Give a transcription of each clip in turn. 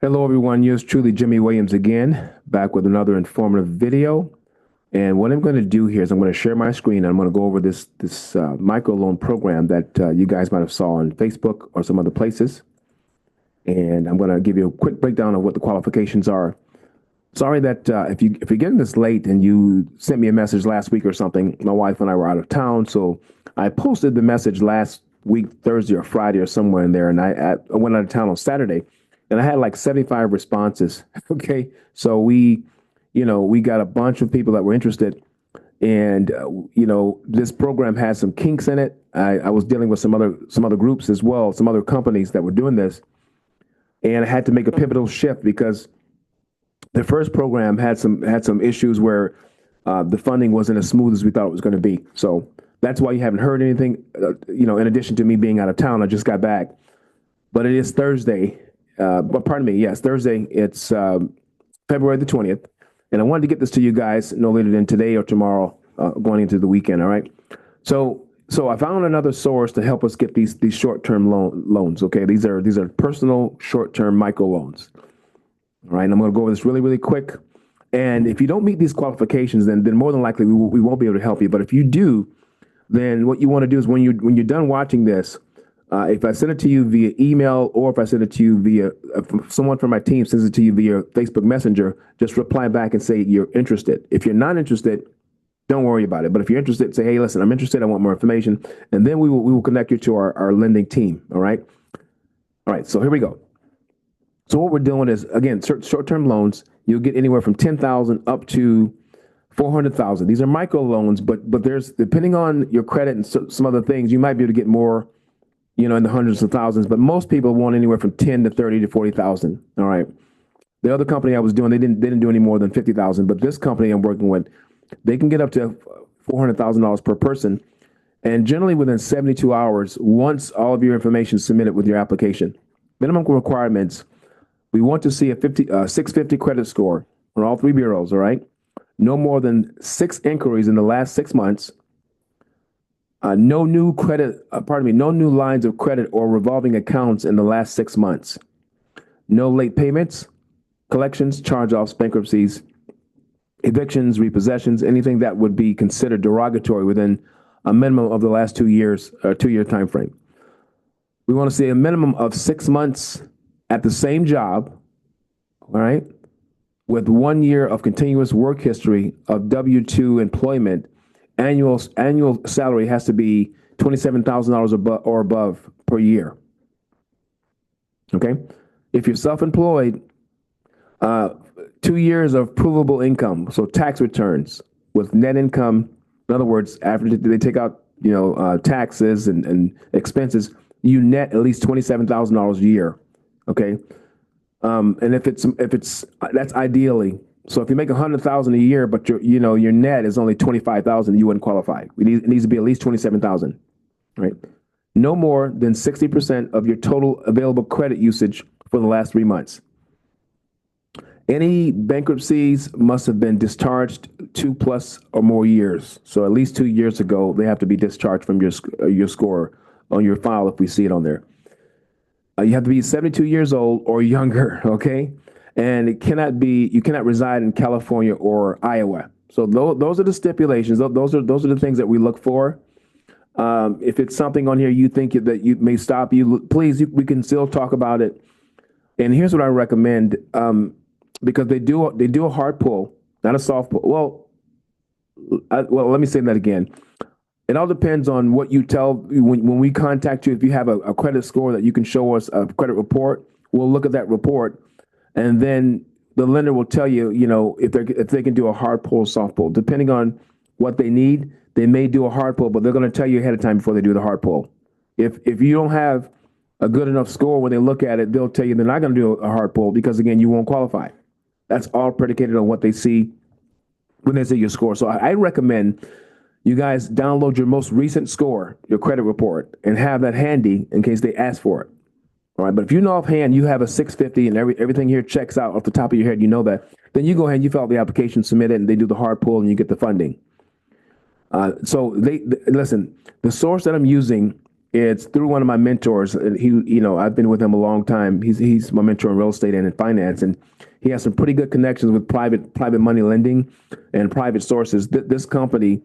Hello, everyone. Yours truly, Jimmy Williams again, back with another informative video. And what I'm going to do here is I'm going to share my screen and I'm going to go over this microloan program that you guys might have saw on Facebook or some other places. And I'm going to give you a quick breakdown of what the qualifications are. Sorry that if you're getting this late and you sent me a message last week or something, my wife and I were out of town, so I posted the message last week, Thursday or Friday or somewhere in there, and I went out of town on Saturday, and I had like 75 responses. Okay, so we got a bunch of people that were interested, and this program has some kinks in it. I was dealing with some other groups as well, some other companies that were doing this, and I had to make a pivotal shift because the first program had some issues where the funding wasn't as smooth as we thought it was going to be. So that's why you haven't heard anything. In addition to me being out of town, I just got back, but it is Thursday. But pardon me, yes, Thursday. It's February the 20th, and I wanted to get this to you guys no later than today or tomorrow, going into the weekend. All right. So I found another source to help us get these short-term loans. Okay, these are personal short-term micro loans. All right, and I'm going to go over this really, really quick. And if you don't meet these qualifications, then more than likely we won't be able to help you. But if you do, then what you want to do is when you're done watching this, if I send it to you via email or if I send it to you via someone from my team sends it to you via Facebook Messenger, just reply back and say you're interested. If you're not interested, don't worry about it. But if you're interested, say, hey, listen, I'm interested. I want more information, and then we will connect you to our lending team. All right. All right. So here we go. So what we're doing is, again, short-term loans. You'll get anywhere from 10,000 up to 400,000. These are micro loans, but there's, depending on your credit and some other things, you might be able to get more, in the hundreds of thousands. But most people want anywhere from 10 to 30 to 40,000. All right. The other company I was doing, they didn't do any more than 50,000. But this company I'm working with, they can get up to $400,000 per person, and generally within 72 hours, once all of your information is submitted with your application. Minimum requirements. We want to see a 650 credit score on all three bureaus, all right? No more than 6 inquiries in the last 6 months. No new lines of credit or revolving accounts in the last 6 months. No late payments, collections, charge-offs, bankruptcies, evictions, repossessions, anything that would be considered derogatory within a minimum of the last 2 years, 2-year time frame. We want to see a minimum of 6 months at the same job, all right, with 1 year of continuous work history of W-2 employment. Annual salary has to be $27,000 or above per year. Okay, if you're self-employed, 2 years of provable income, so tax returns with net income. In other words, after they take out taxes and expenses, you net at least $27,000 a year. Okay. And if it's that's ideally. So if you make 100,000 a year, but your net is only 25,000, you wouldn't qualify. It needs to be at least 27,000, right? No more than 60% of your total available credit usage for the last 3 months. Any bankruptcies must have been discharged 2+ or more years. So at least 2 years ago, they have to be discharged from your score on your file if we see it on there. You have to be 72 years old or younger, okay? And you cannot reside in California or Iowa. So those are the stipulations. Those are the things that we look for. If it's something on here you think that you may stop you, please, we can still talk about it. And here's what I recommend, because they do a hard pull, not a soft pull. Well, let me say that again. It all depends on what you tell when we contact you. If you have a credit score that you can show us a credit report, we'll look at that report, and then the lender will tell you, if they can do a hard pull, soft pull, depending on what they need. They may do a hard pull, but they're going to tell you ahead of time before they do the hard pull. If you don't have a good enough score when they look at it, they'll tell you they're not going to do a hard pull because again, you won't qualify. That's all predicated on what they see when they say your score. So I recommend you guys download your most recent score, your credit report, and have that handy in case they ask for it. All right. But if you know offhand you have a 650 and everything here checks out off the top of your head, that, then you go ahead and you fill out the application, submit it, and they do the hard pull and you get the funding. So listen, the source that I'm using It's through one of my mentors. I've been with him a long time. He's my mentor in real estate and in finance, and he has some pretty good connections with private money lending and private sources. This company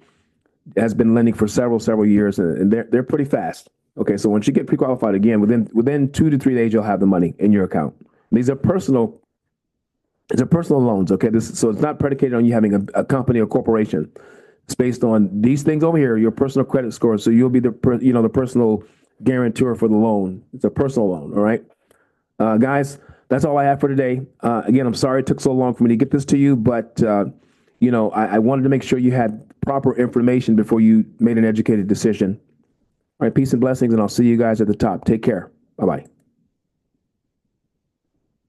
has been lending for several years, and they're pretty fast. Okay, so once you get pre-qualified again, within 2 to 3 days, you'll have the money in your account. These are personal. These are personal loans. Okay, so it's not predicated on you having a company or corporation. It's based on these things over here, your personal credit score. So you'll be the personal guarantor for the loan. It's a personal loan. All right, guys, that's all I have for today. Again, I'm sorry it took so long for me to get this to you, but I wanted to make sure you had proper information before you made an educated decision. All right, peace and blessings, and I'll see you guys at the top. Take care. Bye-bye.